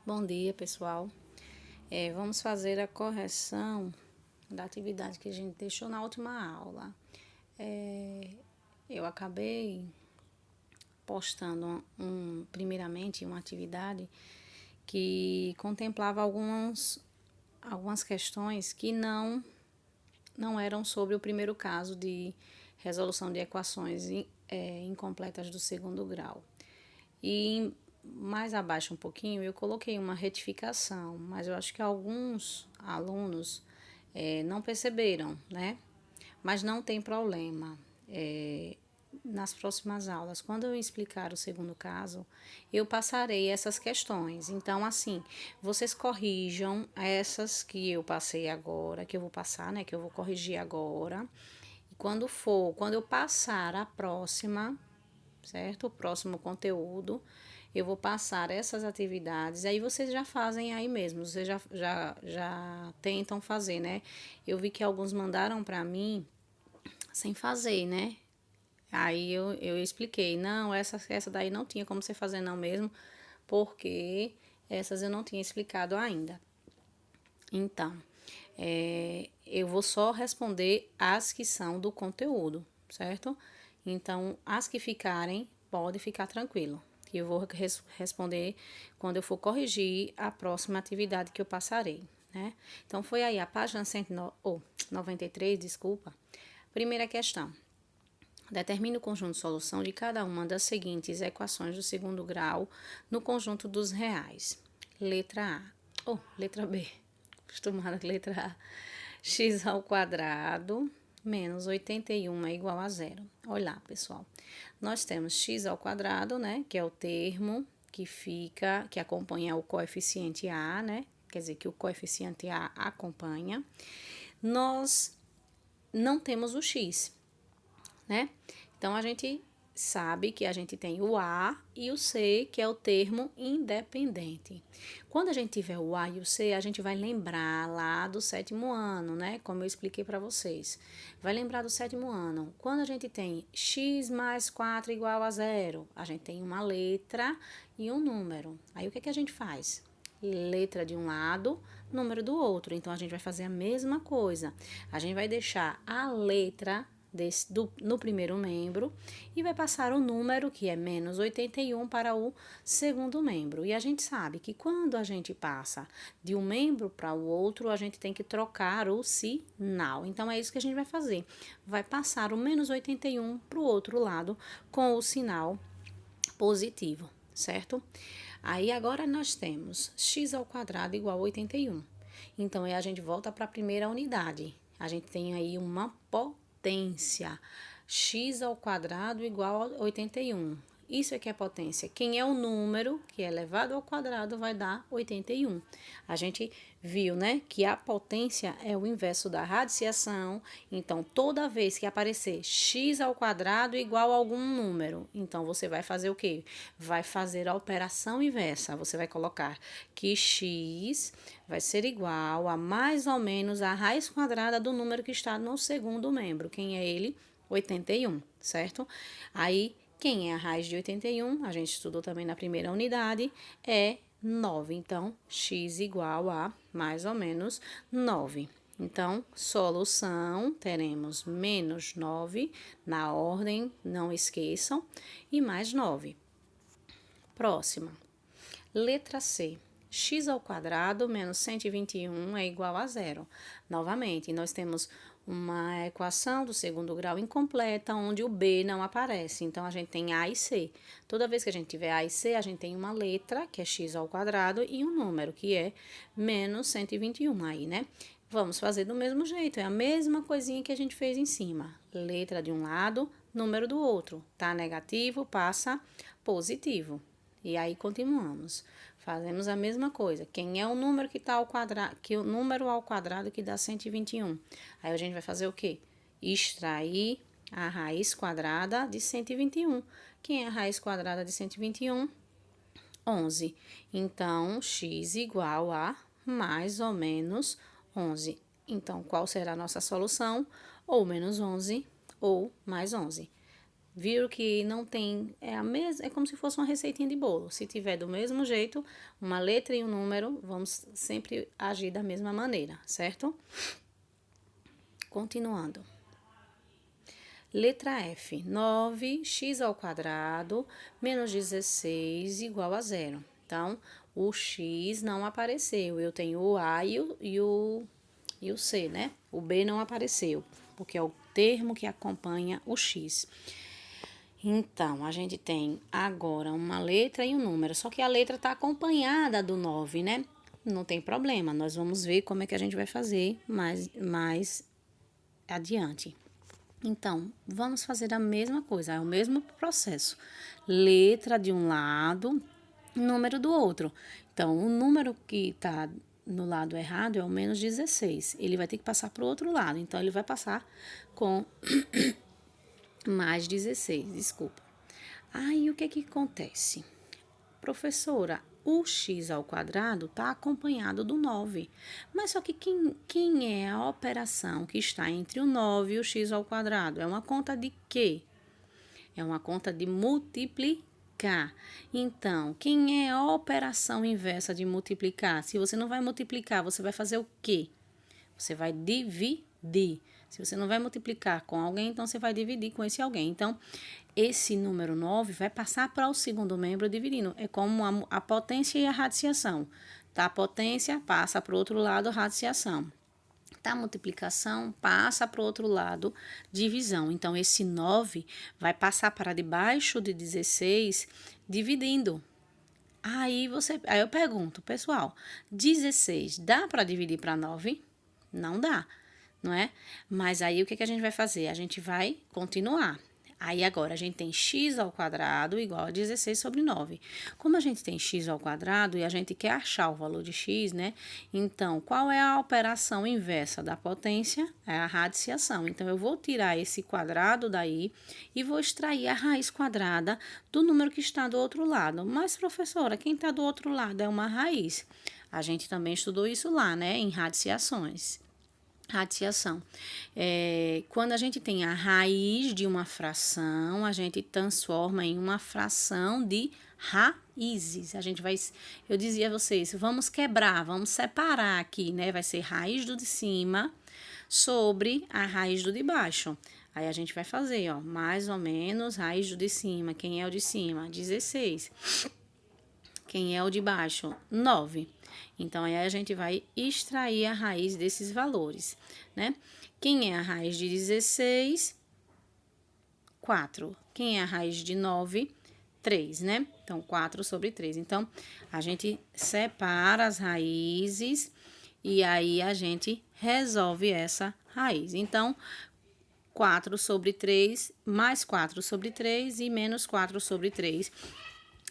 Bom dia, pessoal. Vamos fazer a correção da atividade que a gente deixou na última aula. Eu acabei postando primeiramente uma atividade que contemplava algumas questões que não eram sobre o primeiro caso de resolução de equações incompletas do segundo grau. E mais abaixo um pouquinho eu coloquei uma retificação, mas eu acho que alguns alunos não perceberam, né? Mas não tem problema. Nas próximas aulas, quando eu explicar o segundo caso, eu passarei essas questões. Então, assim, vocês corrijam essas que eu passei agora, que eu vou passar, né? Que eu vou corrigir agora. E quando eu passar a próxima, certo? O próximo conteúdo, eu vou passar essas atividades, aí vocês já fazem aí mesmo, vocês já tentam fazer, né? Eu vi que alguns mandaram para mim sem fazer, né? Aí eu expliquei, não, essa daí não tinha como você fazer não mesmo, porque essas eu não tinha explicado ainda. Então, eu vou só responder as que são do conteúdo, certo? Então, as que ficarem, pode ficar tranquilo, que eu vou responder quando eu for corrigir a próxima atividade que eu passarei, né? Então, foi aí a página 93, desculpa. Primeira questão. Determine o conjunto de solução de cada uma das seguintes equações do segundo grau no conjunto dos reais. Letra A. Letra B. Acostumada com letra A. X ao quadrado menos 81 é igual a zero. Olha lá, pessoal. Nós temos x ao quadrado, né? Que é o termo que acompanha o coeficiente A, né? Quer dizer, que o coeficiente A acompanha. Nós não temos o x, né? Então, a gente sabe que a gente tem o A e o C, que é o termo independente. Quando a gente tiver o A e o C, a gente vai lembrar lá do sétimo ano, né? Como eu expliquei para vocês. Vai lembrar do sétimo ano. Quando a gente tem x mais 4 igual a zero, a gente tem uma letra e um número. Aí, o que a gente faz? Letra de um lado, número do outro. Então, a gente vai fazer a mesma coisa. A gente vai deixar a letra no primeiro membro e vai passar o número, que é menos 81, para o segundo membro. E a gente sabe que quando a gente passa de um membro para o outro, a gente tem que trocar o sinal. Então, é isso que a gente vai fazer. Vai passar o menos 81 para o outro lado com o sinal positivo, certo? Aí, agora nós temos x ao quadrado igual a 81. Então, aí a gente volta para a primeira unidade. A gente tem aí uma potência, x ao quadrado igual a 81. Isso aqui é potência. Quem é o número que é elevado ao quadrado vai dar 81. A gente viu, né, que a potência é o inverso da radiciação. Então, toda vez que aparecer x ao quadrado igual a algum número, então você vai fazer o quê? Vai fazer a operação inversa. Você vai colocar que x vai ser igual a mais ou menos a raiz quadrada do número que está no segundo membro. Quem é ele? 81, certo? Aí, quem é a raiz de 81? A gente estudou também na primeira unidade, é 9. Então, x igual a mais ou menos 9. Então, solução, teremos menos 9 na ordem, não esqueçam, e mais 9. Próxima. Letra C. X ao quadrado menos 121 é igual a zero. Novamente, nós temos uma equação do segundo grau incompleta, onde o B não aparece. Então, a gente tem A e C. Toda vez que a gente tiver A e C, a gente tem uma letra, que é x ao quadrado, e um número, que é menos 121 aí, né? Vamos fazer do mesmo jeito, é a mesma coisinha que a gente fez em cima. Letra de um lado, número do outro. Tá negativo, passa positivo. E aí, continuamos. Fazemos a mesma coisa. Quem é o número que está ao quadrado, que o número ao quadrado que dá 121? Aí a gente vai fazer o quê? Extrair a raiz quadrada de 121. Quem é a raiz quadrada de 121? 11. Então, x igual a mais ou menos 11. Então, qual será a nossa solução? Ou menos 11 ou mais 11. Viram que não tem, é como se fosse uma receitinha de bolo. Se tiver do mesmo jeito, uma letra e um número, vamos sempre agir da mesma maneira, certo? Continuando. Letra F, 9x² menos 16 igual a zero. Então, o x não apareceu. Eu tenho o A e o C, né? O B não apareceu, porque é o termo que acompanha o x. Então, a gente tem agora uma letra e um número, só que a letra está acompanhada do 9, né? Não tem problema, nós vamos ver como é que a gente vai fazer mais adiante. Então, vamos fazer a mesma coisa, é o mesmo processo. Letra de um lado, número do outro. Então, o número que está no lado errado é o menos 16. Ele vai ter que passar para o outro lado, então ele vai passar com mais 16, desculpa. Aí, o que que acontece? Professora, o x² está acompanhado do 9. Mas só que quem é a operação que está entre o 9 e o x²? É uma conta de quê? É uma conta de multiplicar. Então, quem é a operação inversa de multiplicar? Se você não vai multiplicar, você vai fazer o quê? Você vai dividir. Se você não vai multiplicar com alguém, então você vai dividir com esse alguém. Então, esse número 9 vai passar para o segundo membro dividindo. É como a potência e a radiciação. Tá? A potência passa para o outro lado, a radiciação. Tá? A multiplicação passa para o outro lado, divisão. Então, esse 9 vai passar para debaixo de 16, dividindo. Aí eu pergunto, pessoal, 16 dá para dividir para 9? Não dá, não é? Mas aí o que a gente vai fazer? A gente vai continuar. Aí agora a gente tem x² igual a 16 sobre 9. Como a gente tem x² e a gente quer achar o valor de x, né? Então, qual é a operação inversa da potência? É a radiciação. Então, eu vou tirar esse quadrado daí e vou extrair a raiz quadrada do número que está do outro lado. Mas, professora, quem está do outro lado é uma raiz. A gente também estudou isso lá, né? Em radiciações. Radiciação. Quando a gente tem a raiz de uma fração, a gente transforma em uma fração de raízes. Eu dizia a vocês, vamos quebrar, vamos separar aqui, né? Vai ser raiz do de cima sobre a raiz do de baixo. Aí a gente vai fazer, ó, mais ou menos raiz do de cima. Quem é o de cima? 16. Quem é o de baixo? 9. Então, aí a gente vai extrair a raiz desses valores, né? Quem é a raiz de 16? 4. Quem é a raiz de 9? 3, né? Então, 4 sobre 3. Então, a gente separa as raízes e aí a gente resolve essa raiz. Então, 4 sobre 3, mais 4 sobre 3 e menos 4 sobre 3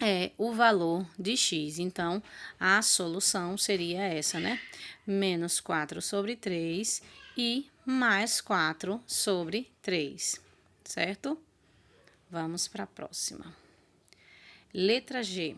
é o valor de x. Então, a solução seria essa, né? Menos 4 sobre 3 e mais 4 sobre 3, certo? Vamos para a próxima. Letra G.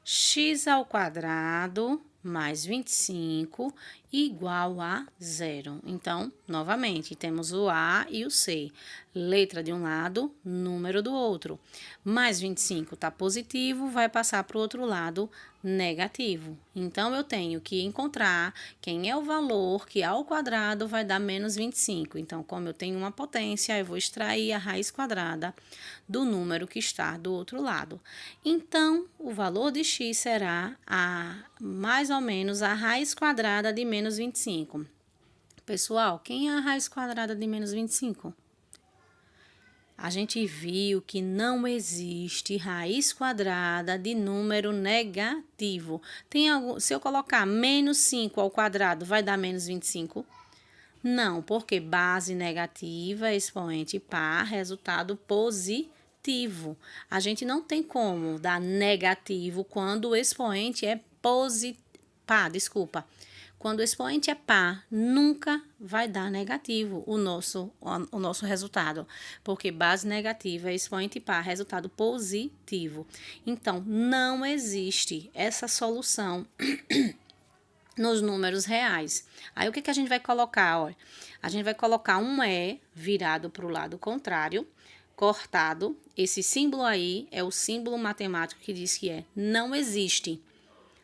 x² mais 25 igual a 0. Então, novamente, temos o A e o C. Letra de um lado, número do outro. Mais 25 está positivo, vai passar para o outro lado negativo. Então, eu tenho que encontrar quem é o valor que ao quadrado vai dar menos 25. Então, como eu tenho uma potência, eu vou extrair a raiz quadrada do número que está do outro lado. Então, o valor de x será mais ou menos a raiz quadrada de menos 25. Pessoal, quem é a raiz quadrada de menos 25? A gente viu que não existe raiz quadrada de número negativo. Se eu colocar menos 5 ao quadrado, vai dar menos 25? Não, porque base negativa, expoente par, resultado positivo. A gente não tem como dar negativo quando o expoente é Quando o expoente é par, nunca vai dar negativo o nosso resultado, porque base negativa, expoente par, resultado positivo. Então, não existe essa solução nos números reais. Aí, o que a gente vai colocar? Olha, a gente vai colocar um E virado para o lado contrário, cortado, esse símbolo aí é o símbolo matemático que diz que não existe,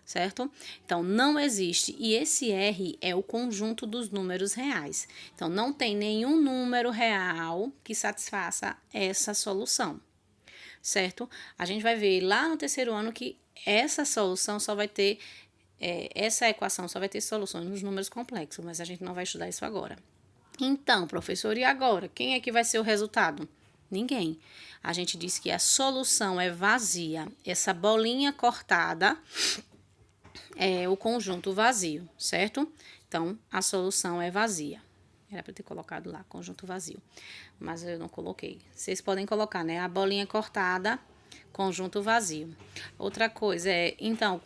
certo? Então, não existe. E esse R é o conjunto dos números reais. Então, não tem nenhum número real que satisfaça essa solução, certo? A gente vai ver lá no terceiro ano que essa solução só vai ter, essa equação só vai ter soluções nos números complexos, mas a gente não vai estudar isso agora. Então, professor, e agora? Quem é que vai ser o resultado? Ninguém. A gente disse que a solução é vazia. Essa bolinha cortada é o conjunto vazio, certo? Então, a solução é vazia. Era para ter colocado lá, conjunto vazio. Mas eu não coloquei. Vocês podem colocar, né? A bolinha cortada, conjunto vazio. Outra coisa então,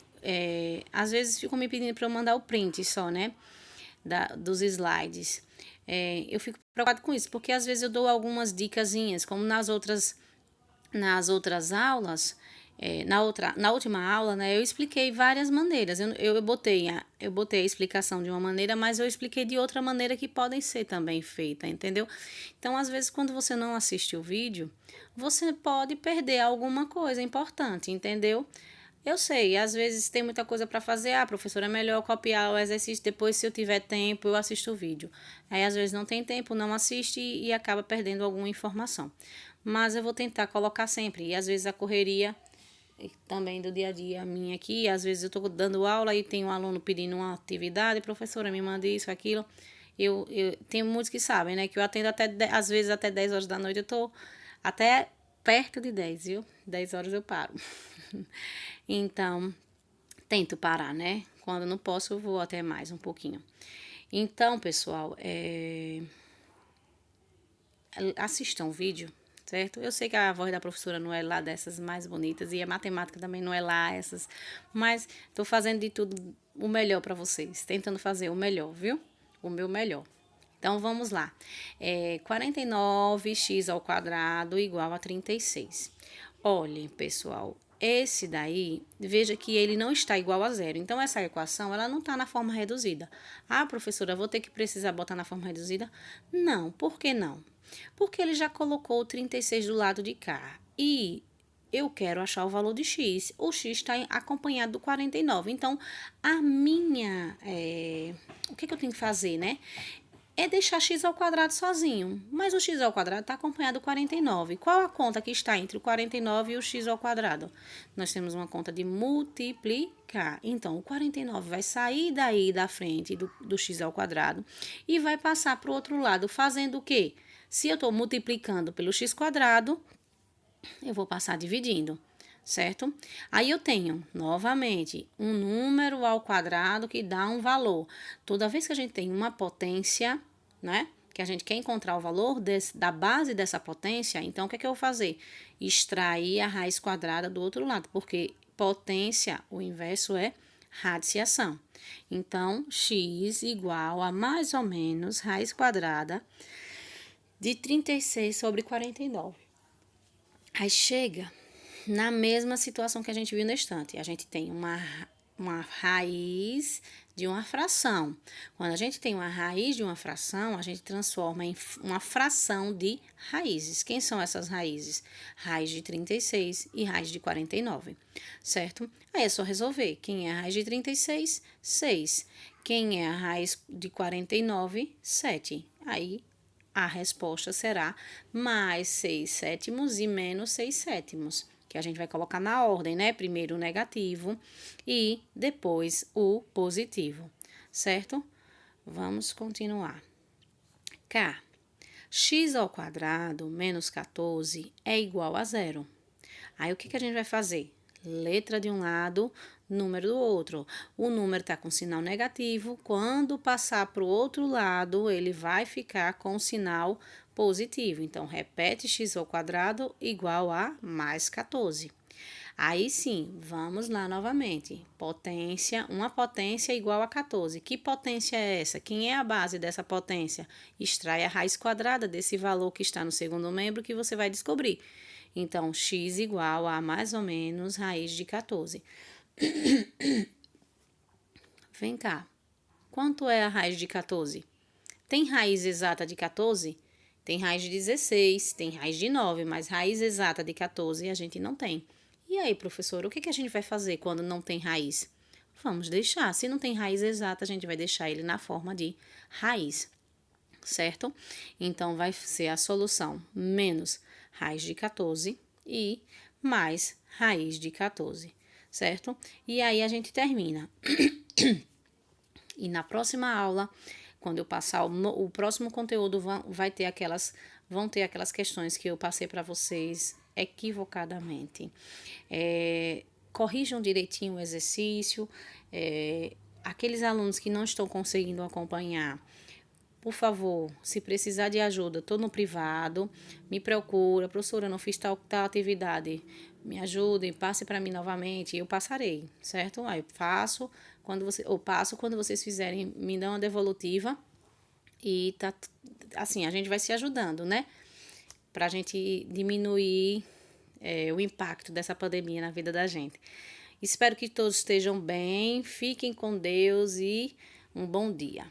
às vezes ficam me pedindo para eu mandar o print só, né? Dos slides. Eu fico preocupado com isso, porque às vezes eu dou algumas dicasinhas, como nas outras aulas, na última aula, né, eu expliquei várias maneiras. Eu botei a explicação de uma maneira, mas eu expliquei de outra maneira que podem ser também feita, entendeu? Então, às vezes, quando você não assiste o vídeo, você pode perder alguma coisa importante, entendeu? Eu sei, às vezes tem muita coisa para fazer. Professora, é melhor copiar o exercício, depois, se eu tiver tempo, eu assisto o vídeo. Aí, às vezes, não tem tempo, não assiste e acaba perdendo alguma informação. Mas eu vou tentar colocar sempre. E, às vezes, a correria também do dia a dia minha aqui, às vezes eu estou dando aula e tem um aluno pedindo uma atividade, professora, me manda isso, aquilo. Eu tenho muitos que sabem, né, que eu atendo às vezes até 10 horas da noite, eu estou até perto de 10, viu? 10 horas eu paro. Então, tento parar, né? Quando não posso, eu vou até mais um pouquinho. Então, pessoal, assistam o vídeo, certo? Eu sei que a voz da professora não é lá dessas mais bonitas e a matemática também não é lá essas, mas tô fazendo de tudo o melhor para vocês, tentando fazer o melhor, viu? O meu melhor. Então, vamos lá. 49x² igual a 36. Olhem, pessoal, esse daí, veja que ele não está igual a zero. Então, essa equação, ela não está na forma reduzida. Professora, vou ter que precisar botar na forma reduzida? Não, por que não? Porque ele já colocou o 36 do lado de cá. E eu quero achar o valor de x. O x está acompanhado do 49. Então, o que eu tenho que fazer, né? É deixar x² sozinho. Mas o x² está acompanhado do 49. Qual a conta que está entre o 49 e o x²? Nós temos uma conta de multiplicar. Então, o 49 vai sair daí da frente do x² e vai passar para o outro lado, fazendo o quê? Se eu estou multiplicando pelo x², eu vou passar dividindo, certo? Aí eu tenho, novamente, um número ao quadrado que dá um valor. Toda vez que a gente tem uma potência, né? Que a gente quer encontrar o valor da base dessa potência, então o que é que eu vou fazer? Extrair a raiz quadrada do outro lado, porque potência, o inverso é radiciação. Então, x igual a mais ou menos raiz quadrada de 36 sobre 49. Aí chega na mesma situação que a gente viu na estante. A gente tem uma raiz de uma fração. Quando a gente tem uma raiz de uma fração, a gente transforma em uma fração de raízes. Quem são essas raízes? Raiz de 36 e raiz de 49, certo? Aí é só resolver. Quem é a raiz de 36? 6. Quem é a raiz de 49? 7. Aí a resposta será mais 6 sétimos e menos 6 sétimos, que a gente vai colocar na ordem, né? Primeiro o negativo e depois o positivo, certo? Vamos continuar. K. X² menos 14 é igual a zero. Aí, o que a gente vai fazer? Letra de um lado, número do outro. O número está com sinal negativo. Quando passar para o outro lado, ele vai ficar com sinal positivo. Então, repete x² igual a mais 14. Aí sim, vamos lá novamente. Potência, uma potência igual a 14. Que potência é essa? Quem é a base dessa potência? Extrai a raiz quadrada desse valor que está no segundo membro que você vai descobrir. Então, x igual a mais ou menos raiz de 14. Vem cá. Quanto é a raiz de 14? Tem raiz exata de 14? Tem raiz de 16, tem raiz de 9, mas raiz exata de 14 a gente não tem. E aí, professor, o que a gente vai fazer quando não tem raiz? Vamos deixar. Se não tem raiz exata, a gente vai deixar ele na forma de raiz, certo? Então, vai ser a solução menos raiz de 14 e mais raiz de 14, certo? E aí, a gente termina. E na próxima aula, quando eu passar o próximo conteúdo, vão ter aquelas questões que eu passei para vocês equivocadamente. Corrijam direitinho o exercício. Aqueles alunos que não estão conseguindo acompanhar, por favor, se precisar de ajuda, estou no privado, me procura, professora, eu não fiz tal atividade, me ajudem, passe para mim novamente, eu passarei, certo? Aí eu passo quando vocês fizerem, me dão uma devolutiva e tá assim, a gente vai se ajudando, né? Pra gente diminuir o impacto dessa pandemia na vida da gente. Espero que todos estejam bem, fiquem com Deus e um bom dia.